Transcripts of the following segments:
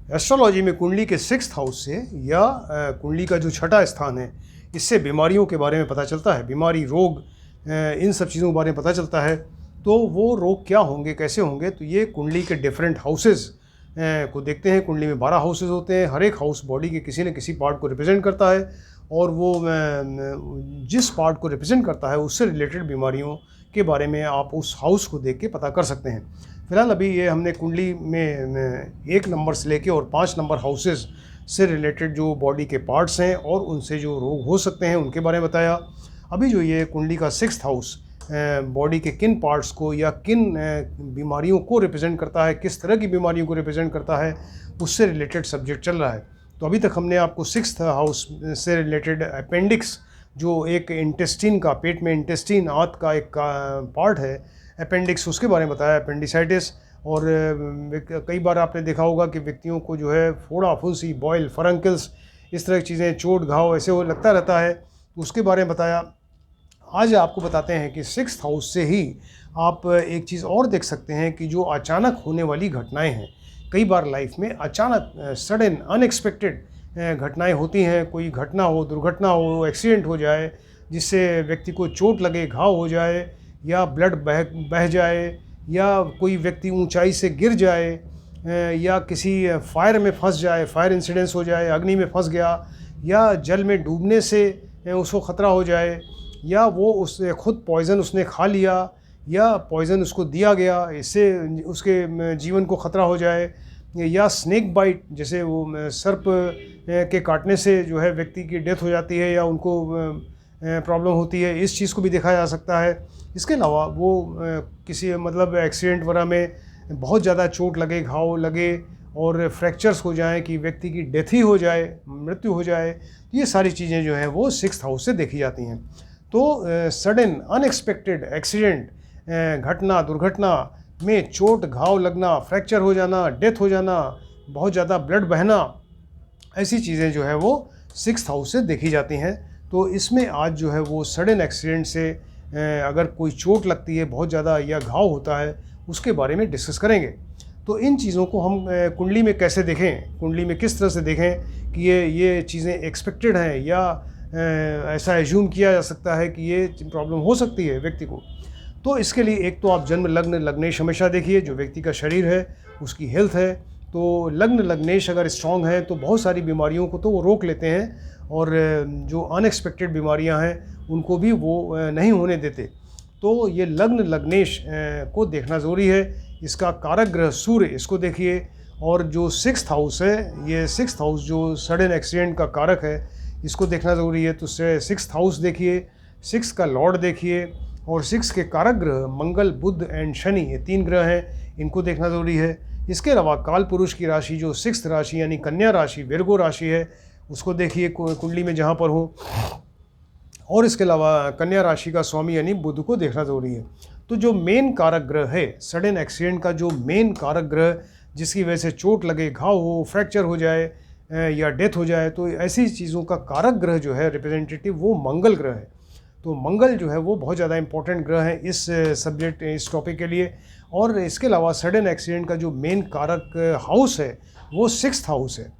Astrology में कुंडली के 6th हाउस से या कुंडली का जो छठा स्थान है, इससे बीमारियों के बारे में पता चलता है। बीमारी, रोग, इन सब चीज़ों के बारे में पता चलता है। तो वो रोग क्या होंगे, कैसे होंगे, तो ये कुंडली के डिफरेंट हाउसेस को देखते हैं। कुंडली में 12 हाउसेस होते हैं। हर एक हाउस बॉडी के किसी न किसी पार्ट को रिप्रेजेंट करता है और वो जिस पार्ट को रिप्रेजेंट करता है उससे रिलेटेड बीमारियों के बारे में आप उस हाउस को देख के पता कर सकते हैं। फिलहाल अभी ये हमने कुंडली में 1 नंबर से लेके और 5 नंबर हाउसेस से रिलेटेड जो बॉडी के पार्ट्स हैं और उनसे जो रोग हो सकते हैं उनके बारे में बताया। अभी जो ये कुंडली का 6th हाउस बॉडी के किन पार्ट्स को या किन बीमारियों को रिप्रेजेंट करता है, किस तरह की बीमारियों को रिप्रेजेंट करता है, उससे रिलेटेड सब्जेक्ट चल रहा है। तो अभी तक हमने आपको 6th हाउस से रिलेटेड अपेंडिक्स, जो एक इंटेस्टिन का, पेट में इंटेस्टिन, आंत का एक पार्ट है अपेंडिक्स, उसके बारे में बताया, अपेंडिसाइटिस। और कई बार आपने देखा होगा कि व्यक्तियों को जो है फोड़ा, फुंसी, बॉयल, फरंकल्स, इस तरह की चीज़ें, चोट, घाव ऐसे वो लगता रहता है, उसके बारे में बताया। आज आपको बताते हैं कि 6th हाउस से ही आप एक चीज़ और देख सकते हैं कि जो अचानक होने वाली घटनाएं हैं, कई बार लाइफ में अचानक सडन अनएक्सपेक्टेड घटनाएं होती हैं। कोई घटना हो, दुर्घटना हो, एक्सीडेंट हो जाए जिससे व्यक्ति को चोट लगे, घाव हो जाए, या ब्लड बह जाए, या कोई व्यक्ति ऊंचाई से गिर जाए, या किसी फायर में फंस जाए, फायर इंसिडेंस हो जाए, अग्नि में फंस गया, या जल में डूबने से उसको ख़तरा हो जाए, या वो उसने खुद पॉइज़न उसने खा लिया या पॉइज़न उसको दिया गया, इससे उसके जीवन को ख़तरा हो जाए, या स्नेक बाइट, जैसे वो सर्प के काटने से जो है व्यक्ति की डेथ हो जाती है या उनको प्रॉब्लम होती है, इस चीज़ को भी देखा जा सकता है। इसके अलावा वो किसी मतलब एक्सीडेंट वगैरह में बहुत ज़्यादा चोट लगे, घाव लगे और फ्रैक्चर्स हो जाएं कि व्यक्ति की डेथ ही हो जाए, मृत्यु हो जाए, ये सारी चीज़ें जो हैं वो 6th हाउस से देखी जाती हैं। तो सडन अनएक्सपेक्टेड एक्सीडेंट, घटना, दुर्घटना में चोट, घाव लगना, फ्रैक्चर हो जाना, डेथ हो जाना, बहुत ज़्यादा ब्लड बहना, ऐसी चीज़ें जो है वो 6th हाउस से देखी जाती हैं। तो इसमें आज जो है वो सडन एक्सीडेंट से अगर कोई चोट लगती है बहुत ज़्यादा या घाव होता है, उसके बारे में डिस्कस करेंगे। तो इन चीज़ों को हम कुंडली में कैसे देखें, कुंडली में किस तरह से देखें कि ये चीज़ें एक्सपेक्टेड हैं या ऐसा एज्यूम किया जा सकता है कि ये प्रॉब्लम हो सकती है व्यक्ति को। तो इसके लिए एक तो आप जन्म लग्न लग्नेश हमेशा देखिए, जो व्यक्ति का शरीर है उसकी हेल्थ है। तो लग्न लग्नेश अगर स्ट्रॉन्ग है तो बहुत सारी बीमारियों को तो वो रोक लेते हैं और जो अनएक्सपेक्टेड बीमारियां हैं उनको भी वो नहीं होने देते। तो ये लग्न लग्नेश को देखना ज़रूरी है। इसका कारक ग्रह सूर्य, इसको देखिए। और जो 6th हाउस है, ये 6th हाउस जो सडन एक्सीडेंट का कारक है, इसको देखना ज़रूरी है। तो 6th हाउस देखिए, 6 का लॉर्ड देखिए, और 6 के कारक ग्रह मंगल, बुध एंड शनि, ये 3 ग्रह हैं, इनको देखना ज़रूरी है। इसके अलावा काल पुरुष की राशि जो 6th राशि यानी कन्या राशि, विर्गो राशि है, उसको देखिए कुंडली में जहाँ पर हो। और इसके अलावा कन्या राशि का स्वामी यानी बुध को देखना ज़रूरी है। तो जो मेन कारक ग्रह है सडन एक्सीडेंट का, जो मेन कारक ग्रह जिसकी वजह से चोट लगे, घाव हो, फ्रैक्चर हो जाए या डेथ हो जाए, तो ऐसी चीज़ों का कारक ग्रह जो है रिप्रेजेंटेटिव, वो मंगल ग्रह है। तो मंगल जो है वो बहुत ज़्यादा इंपॉर्टेंट ग्रह है इस सब्जेक्ट, इस टॉपिक के लिए। और इसके अलावा सडन एक्सीडेंट का जो मेन कारक हाउस है वो 6th हाउस है।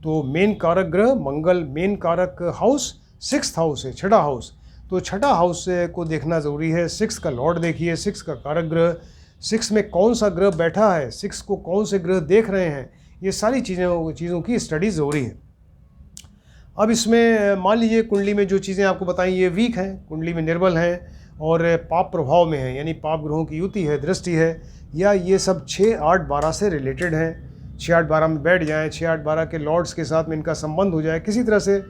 तो मेन कारक ग्रह मंगल, मेन कारक हाउस 6th हाउस है, छठा हाउस। तो छठा हाउस को देखना ज़रूरी है। 6 का लॉर्ड देखिए, 6 का कारक ग्रह, 6 में कौन सा ग्रह बैठा है, 6 को कौन से ग्रह देख रहे हैं, ये सारी चीज़ों की स्टडी ज़रूरी है। अब इसमें मान लीजिए कुंडली में जो चीज़ें आपको बताई ये वीक हैं, कुंडली में निर्बल हैं और पाप प्रभाव में है, यानी पाप ग्रहों की युति है, दृष्टि है, या ये सब 6, 8, 12 से रिलेटेड हैं। 6, 8, 12 में बैठ जाएँ, 6, 8, 12 के लॉर्ड्स के साथ में इनका संबंध हो जाए, किसी तरह से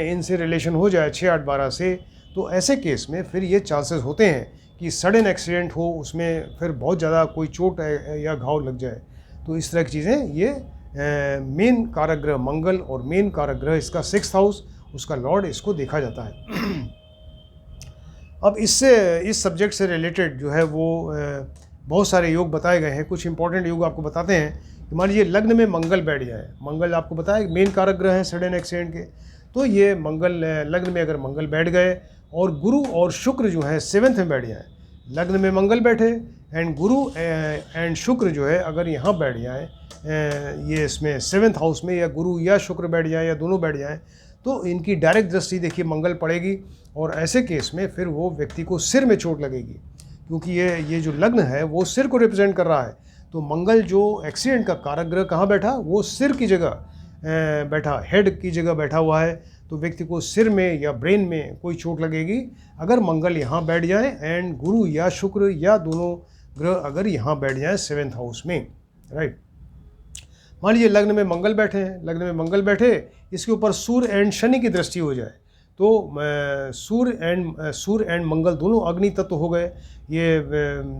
इनसे रिलेशन हो जाए 6, 8, 12 से, तो ऐसे केस में फिर ये चांसेस होते हैं कि सडन एक्सीडेंट हो, उसमें फिर बहुत ज़्यादा कोई चोट या घाव लग जाए। तो इस तरह की चीज़ें, ये मेन कारक ग्रह मंगल और मेन कारक ग्रह इसका 6th हाउस, उसका लॉर्ड, इसको देखा जाता है। अब इससे, इस सब्जेक्ट से रिलेटेड जो है वो बहुत सारे योग बताए गए हैं। कुछ इंपॉर्टेंट योग आपको बताते हैं कि मान लीजिए लग्न में मंगल बैठ जाए। मंगल आपको बताया मेन कारक ग्रह है सडन एक्सीडेंट के। तो ये मंगल, लग्न में अगर मंगल बैठ गए और गुरु और शुक्र जो है 7th में बैठ जाए, लग्न में मंगल बैठे एंड गुरु एंड शुक्र जो है अगर यहाँ बैठ जाए ये इसमें 7th हाउस में या गुरु या शुक्र बैठ जाए या दोनों बैठ जाएं, तो इनकी डायरेक्ट दृष्टि देखिए मंगल पड़ेगी और ऐसे केस में फिर वो व्यक्ति को सिर में चोट लगेगी, क्योंकि ये जो लग्न है वो सिर को रिप्रेजेंट कर रहा है। तो मंगल जो एक्सीडेंट का कारक ग्रह कहाँ बैठा, वो सिर की जगह बैठा, हेड की जगह बैठा हुआ है। तो व्यक्ति को सिर में या ब्रेन में कोई चोट लगेगी अगर मंगल यहाँ बैठ जाए एंड गुरु या शुक्र या दोनों ग्रह अगर यहाँ बैठ जाए 7th हाउस में, राइट। मान लीजिए लग्न में मंगल बैठे हैं, लग्न में मंगल बैठे, इसके ऊपर सूर्य एंड शनि की दृष्टि हो जाए, तो सूर्य एंड मंगल दोनों अग्नि तत्व हो गए। ये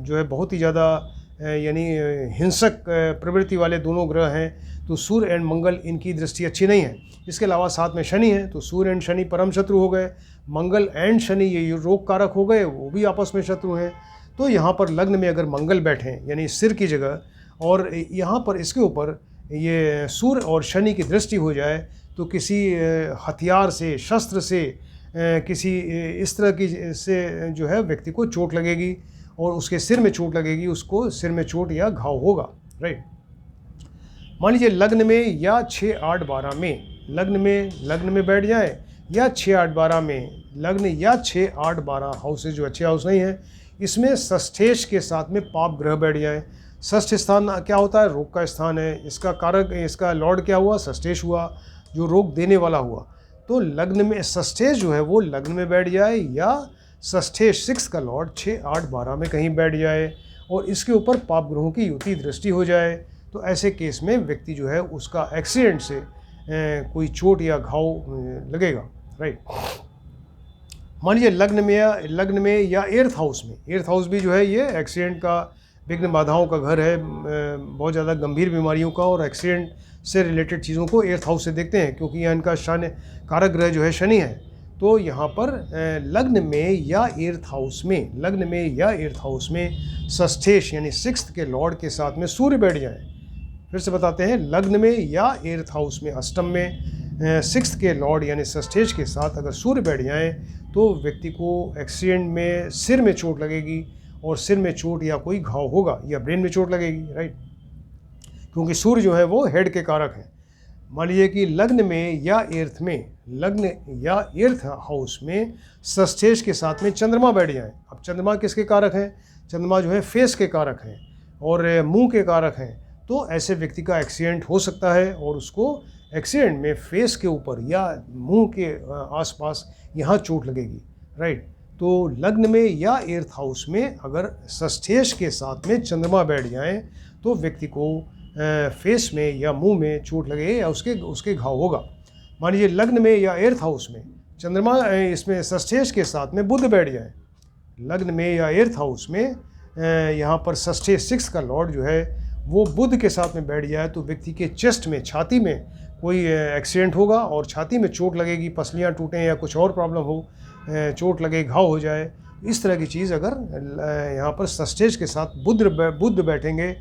जो है बहुत ही ज़्यादा यानी हिंसक प्रवृत्ति वाले दोनों ग्रह हैं, तो सूर्य एंड मंगल इनकी दृष्टि अच्छी नहीं है। इसके अलावा साथ में शनि है, तो सूर्य एंड शनि परम शत्रु हो गए। मंगल एंड शनि ये रोग कारक हो गए, वो भी आपस में शत्रु हैं। तो यहाँ पर लग्न में अगर मंगल बैठें यानी सिर की जगह, और यहाँ पर इसके ऊपर ये सूर्य और शनि की दृष्टि हो जाए, तो किसी हथियार से, शस्त्र से, किसी इस तरह की से जो है व्यक्ति को चोट लगेगी और उसके सिर में चोट लगेगी, उसको सिर में चोट या घाव होगा, राइट। मान लीजिए लग्न में या 6, 8, 12 में, लग्न में बैठ जाए या 6, 8, 12 में लग्न या 6, 8, 12 हाउसेज जो अच्छे हाउस नहीं है, इसमें षष्ठेश के साथ में पाप ग्रह बैठ जाए। षष्ठ स्थान क्या होता है, रोग का स्थान है। इसका कारक, इसका लॉर्ड क्या हुआ, षष्ठेश हुआ, जो रोग देने वाला हुआ। तो लग्न में षष्ठेश जो है वो लग्न में बैठ जाए या षष्ठेश 6 का लॉर्ड 6, 8, 12 में कहीं बैठ जाए और इसके ऊपर पाप ग्रहों की युति दृष्टि हो जाए, तो ऐसे केस में व्यक्ति जो है उसका एक्सीडेंट से कोई चोट या घाव लगेगा, राइट। मान लीजिए लग्न में या 8th हाउस में, 8th हाउस भी जो है ये एक्सीडेंट का, विघ्न बाधाओं का घर है, बहुत ज़्यादा गंभीर बीमारियों का और एक्सीडेंट से रिलेटेड चीज़ों को 8th हाउस से देखते हैं, क्योंकि यहाँ इनका शान कारक ग्रह जो है शनि है। तो यहाँ पर लग्न में या 8th हाउस में, लग्न में या 8th हाउस में षष्ठेश यानी 6th के लॉर्ड के साथ में सूर्य बैठ जाए। फिर से बताते हैं, लग्न में या 8th हाउस में, अष्टम में 6th के लॉर्ड यानी षष्ठेश के साथ अगर सूर्य बैठ जाए, तो व्यक्ति को एक्सीडेंट में सिर में चोट लगेगी और सिर में चोट या कोई घाव होगा या ब्रेन में चोट लगेगी, राइट, क्योंकि सूर्य जो है वो हेड के कारक है। मान लीजिए कि लग्न में या 8th में, लग्न या 8th हाउस में षष्ठेश के साथ में चंद्रमा बैठ जाए। अब चंद्रमा किसके कारक हैं, चंद्रमा जो है फेस के कारक हैं और मुंह के कारक हैं। तो ऐसे व्यक्ति का एक्सीडेंट हो सकता है और उसको एक्सीडेंट में फेस के ऊपर या मुंह के आसपास यहाँ चोट लगेगी, राइट। तो लग्न में या 8th हाउस में अगर षष्ठेश के साथ में चंद्रमा बैठ जाए, तो व्यक्ति को फेस में या मुंह में चोट लगे या उसके घाव होगा। मान लीजिए लग्न में या 8th हाउस में चंद्रमा इसमें षष्ठेश के साथ में बुध बैठ जाए, लग्न में या 8th हाउस में यहाँ पर षष्ठेश 6 का लॉर्ड जो है वो बुध के साथ में बैठ जाए, तो व्यक्ति के चेस्ट में, छाती में कोई एक्सीडेंट होगा और छाती में चोट लगेगी, पसलियाँ टूटें या कुछ और प्रॉब्लम हो, चोट लगे, घाव हो जाए। इस तरह की चीज़ अगर यहाँ पर षष्ठेश के साथ बुध बैठेंगे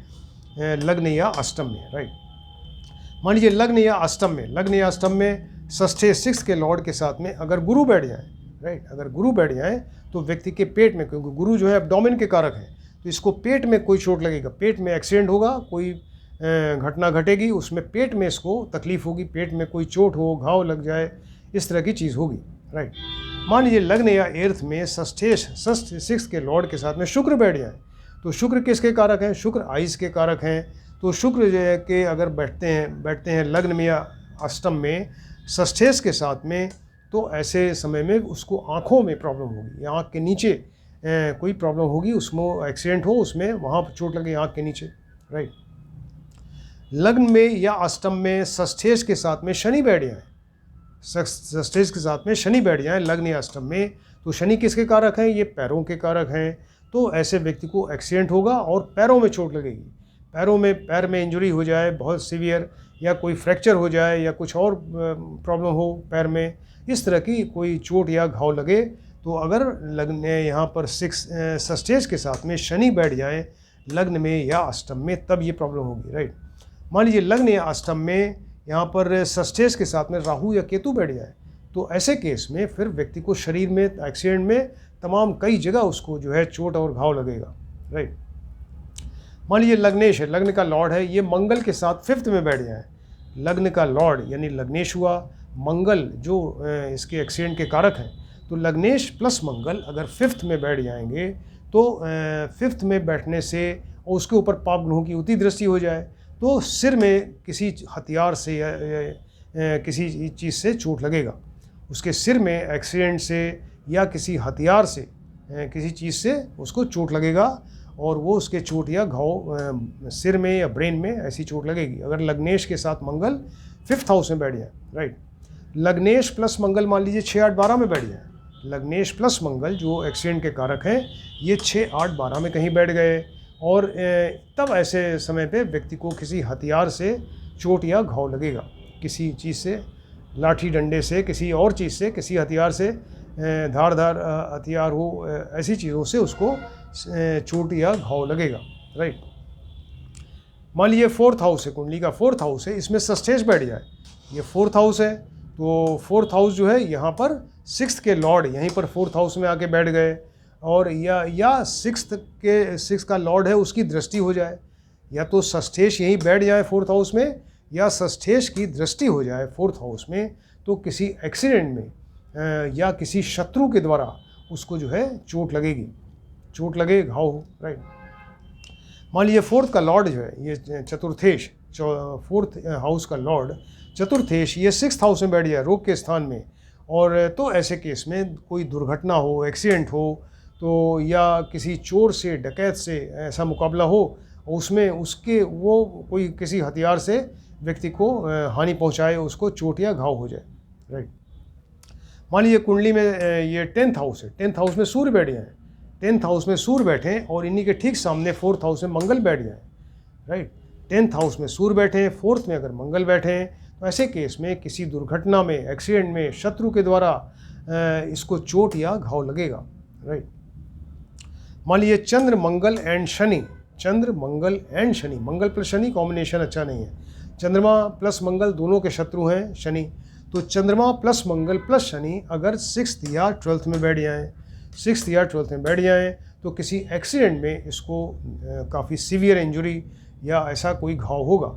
लग्न या अष्टम में, राइट। मान लीजिए लग्न या अष्टम में षष्ठेश 6 के लॉर्ड के साथ में अगर गुरु बैठ जाए, राइट, अगर गुरु बैठ जाए तो व्यक्ति के पेट में, क्योंकि गुरु जो है एब्डोमेन के कारक है, तो इसको पेट में कोई चोट लगेगा, पेट में एक्सीडेंट होगा, कोई घटना घटेगी, उसमें पेट में इसको तकलीफ होगी, पेट में कोई चोट हो, घाव लग जाए, इस तरह की चीज़ होगी, राइट। मान लीजिए लग्न या 8th में षष्ठेश 6 के लॉर्ड के साथ में शुक्र बैठ जाए, तो शुक्र किसके कारक हैं, शुक्र आइस के कारक हैं। तो शुक्र जो है के अगर बैठते हैं लग्न में या अष्टम में षष्ठेश के साथ में, तो ऐसे समय में उसको आँखों में प्रॉब्लम होगी या आँख के नीचे कोई प्रॉब्लम होगी, उसमें एक्सीडेंट हो, उसमें वहाँ पर चोट लगे आँख के नीचे, राइट। लग्न में या अष्टम में षष्ठेश के साथ में शनि बैठ जाए, षष्ठेश के साथ में शनि बैठ जाए लग्न या अष्टम में, तो शनि किसके कारक हैं, ये पैरों के कारक हैं। तो ऐसे व्यक्ति को एक्सीडेंट होगा और पैरों में चोट लगेगी, पैर में इंजरी हो जाए बहुत सीवियर, या कोई फ्रैक्चर हो जाए या कुछ और प्रॉब्लम हो पैर में, इस तरह की कोई चोट या घाव लगे। तो अगर लग्न यहाँ पर षष्ठेश के साथ में शनि बैठ जाए लग्न में या अष्टम में, तब ये प्रॉब्लम होगी, राइट। मान लीजिए लग्न या अष्टम में यहाँ पर षष्ठेश के साथ में राहु या केतु बैठ जाए, तो ऐसे केस में फिर व्यक्ति को शरीर में एक्सीडेंट में तमाम कई जगह उसको जो है चोट और घाव लगेगा, राइट। मान लीजिए लग्नेश है, लग्न का लॉर्ड है, ये मंगल के साथ 5th में बैठ जाए, लग्न का लॉर्ड यानी लग्नेश हुआ, मंगल जो इसके एक्सीडेंट के कारक हैं, तो लग्नेश प्लस मंगल अगर 5th में बैठ जाएंगे तो 5th में बैठने से और उसके ऊपर पाप ग्रहों की उती दृष्टि हो जाए तो सिर में किसी हथियार से या किसी चीज़ से चोट लगेगा, उसके सिर में एक्सीडेंट से या किसी हथियार से किसी चीज़ से उसको चोट लगेगा और वो उसके चोट या घाव सिर में या ब्रेन में ऐसी चोट लगेगी अगर लग्नेश के साथ मंगल 5th हाउस में बैठ जाए। राइट, लग्नेश प्लस मंगल मान लीजिए 6, 8, 12 में बैठ जाए, लग्नेश प्लस मंगल जो एक्सीडेंट के कारक हैं ये 6, 8, 12 में कहीं बैठ गए और तब ऐसे समय पे व्यक्ति को किसी हथियार से चोट या घाव लगेगा, किसी चीज़ से, लाठी डंडे से, किसी और चीज़ से, किसी हथियार से, धारदार हथियार हो, ऐसी चीज़ों से उसको चोट या घाव लगेगा। राइट, मान लीजिए 4th हाउस है, कुंडली का 4th हाउस है, इसमें षष्ठेश बैठ जाए, ये 4th हाउस है तो 4th हाउस जो है यहाँ पर 6th के लॉर्ड यहीं पर 4th हाउस में आके बैठ गए और या 6th का लॉर्ड है उसकी दृष्टि हो जाए, या तो षष्ठेश यहीं बैठ जाए 4th हाउस में या षष्ठेश की दृष्टि हो जाए 4th हाउस में, तो किसी एक्सीडेंट में या किसी शत्रु के द्वारा उसको जो है चोट लगेगी, चोट लगे, घाव हो। राइट, मान लीजिए 4th का लॉर्ड जो है ये चतुर्थेश, 4th हाउस का लॉर्ड चतुर्थेश ये 6th हाउस में बैठ जाए रोग के स्थान में, और तो ऐसे केस में कोई दुर्घटना हो, एक्सीडेंट हो तो या किसी चोर से, डकैत से ऐसा मुकाबला हो, उसमें उसके वो कोई किसी हथियार से व्यक्ति को हानि पहुंचाए, उसको चोट या घाव हो जाए। राइट, मान लीजिए कुंडली में ये 10th हाउस है, 10th हाउस में सूर्य बैठ जाए, 10th हाउस में सूर्य बैठें और इन्हीं के ठीक सामने 4th हाउस में मंगल बैठ जाए। राइट, 10th हाउस में सूर्य बैठे, 4th में अगर मंगल बैठे तो ऐसे केस में किसी दुर्घटना में, एक्सीडेंट में शत्रु के द्वारा इसको चोट या घाव लगेगा। राइट, मान लीजिए Chandra Mangal and Shani, Chandra Mangal and Shani, Mangal plus Shani combination अच्छा नहीं है, चंद्रमा प्लस मंगल दोनों के शत्रु हैं शनि, तो चंद्रमा प्लस मंगल प्लस शनि अगर 6th या 12th में बैठ जाएँ, 6th या 12th में बैठ जाएँ तो किसी एक्सीडेंट में इसको काफ़ी सीवियर इंजरी या ऐसा कोई घाव होगा।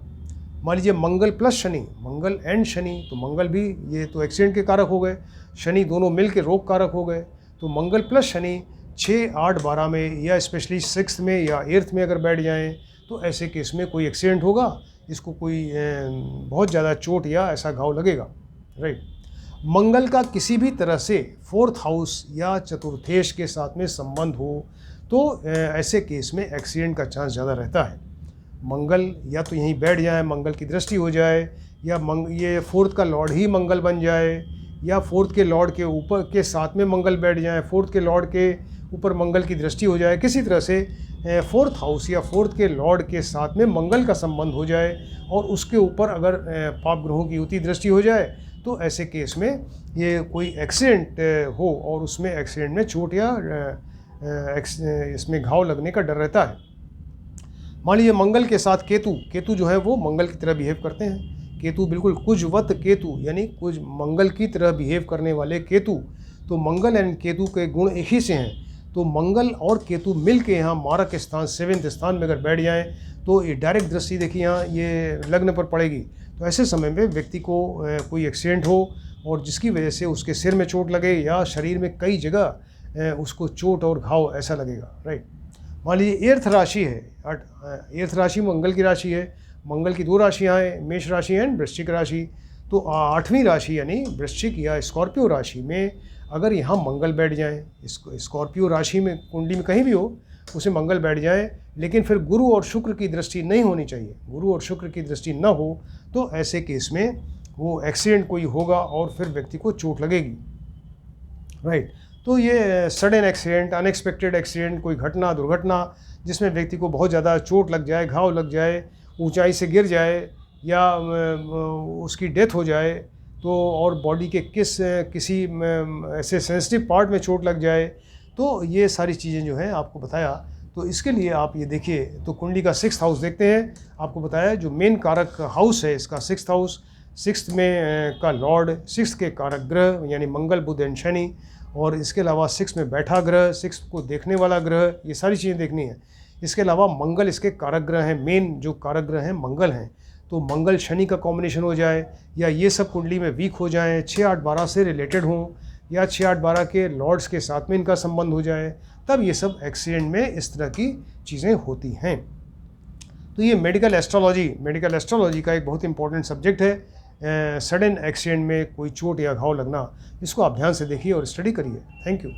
मान लीजिए मंगल प्लस शनि, मंगल एंड शनि, तो मंगल भी ये तो एक्सीडेंट के कारक हो गए, शनि दोनों मिल के रोग कारक हो गए, तो मंगल प्लस शनि 6, 8, 12 में या स्पेशली 6th में या 8th में अगर बैठ जाएँ तो ऐसे केस में कोई एक्सीडेंट होगा, इसको कोई बहुत ज़्यादा चोट या ऐसा घाव लगेगा। राइट, मंगल का किसी भी तरह से 4th हाउस या चतुर्थेश के साथ में संबंध हो तो ऐसे केस में एक्सीडेंट का चांस ज़्यादा रहता है। मंगल या तो यहीं बैठ जाए, मंगल की दृष्टि हो जाए, या ये 4th का लॉर्ड ही मंगल बन जाए, या 4th के लॉर्ड के ऊपर के साथ में मंगल बैठ जाए, 4th के लॉर्ड के ऊपर मंगल की दृष्टि हो जाए, किसी तरह से 4th हाउस या 4th के लॉर्ड के साथ में मंगल का संबंध हो जाए और उसके ऊपर अगर पाप ग्रहों की उती दृष्टि हो जाए तो ऐसे केस में ये कोई एक्सीडेंट हो और उसमें एक्सीडेंट में चोट या इसमें घाव लगने का डर रहता है। मान लीजिए मंगल के साथ केतु, केतु जो है वो मंगल की तरह बिहेव करते हैं, केतु बिल्कुल कुजवत केतु यानी कुछ मंगल की तरह बिहेव करने वाले केतु, तो मंगल एंड केतु के गुण एक ही से हैं, तो मंगल और केतु मिल के यहाँ मारक स्थान 7th स्थान में अगर बैठ जाएँ तो ये डायरेक्ट दृष्टि देखिए यहाँ ये लग्न पर पड़ेगी, तो ऐसे समय में व्यक्ति को कोई एक्सीडेंट हो और जिसकी वजह से उसके सिर में चोट लगे या शरीर में कई जगह उसको चोट और घाव ऐसा लगेगा। राइट, मान लीजिए 8th राशि है, 8th राशि मंगल की राशि है, मंगल की 2 राशियाँ हैं, मेष राशि एंड वृश्चिक राशि, तो 8वीं राशि यानी वृश्चिक या स्कॉर्पियो राशि में अगर यहाँ मंगल बैठ जाए, स्कॉर्पियो राशि में कुंडली में कहीं भी हो उसे मंगल बैठ जाए, लेकिन फिर गुरु और शुक्र की दृष्टि नहीं होनी चाहिए, गुरु और शुक्र की दृष्टि न हो तो ऐसे केस में वो एक्सीडेंट कोई होगा और फिर व्यक्ति को चोट लगेगी। राइट, तो ये सडन एक्सीडेंट, अनएक्सपेक्टेड एक्सीडेंट, कोई घटना, दुर्घटना जिसमें व्यक्ति को बहुत ज़्यादा चोट लग जाए, घाव लग जाए, ऊंचाई से गिर जाए या उसकी डेथ हो जाए तो और बॉडी के किसी ऐसे सेंसिटिव पार्ट में चोट लग जाए, तो ये सारी चीज़ें जो हैं आपको बताया। तो इसके लिए आप ये देखिए, तो कुंडली का 6th हाउस देखते हैं, आपको बताया जो मेन कारक हाउस है इसका 6th हाउस, 6th में का लॉर्ड, 6th के कारक ग्रह यानी मंगल, बुध एंड शनि, और इसके अलावा 6th में बैठा ग्रह, 6th को देखने वाला ग्रह, ये सारी चीज़ें देखनी है। इसके अलावा मंगल इसके कारक ग्रह हैं, मेन जो कारक ग्रह हैं मंगल हैं। तो मंगल शनि का कॉम्बिनेशन हो जाए या ये सब कुंडली में वीक हो जाएं, 6, 8, 12 से रिलेटेड हों या 6, 8, 12 के लॉर्ड्स के साथ में इनका संबंध हो जाए, तब ये सब एक्सीडेंट में इस तरह की चीज़ें होती हैं। तो ये मेडिकल एस्ट्रोलॉजी का एक बहुत इंपॉर्टेंट सब्जेक्ट है। सडन एक्सीडेंट में कोई चोट या घाव लगना, इसको आप ध्यान से देखिए और स्टडी करिए। Thank you.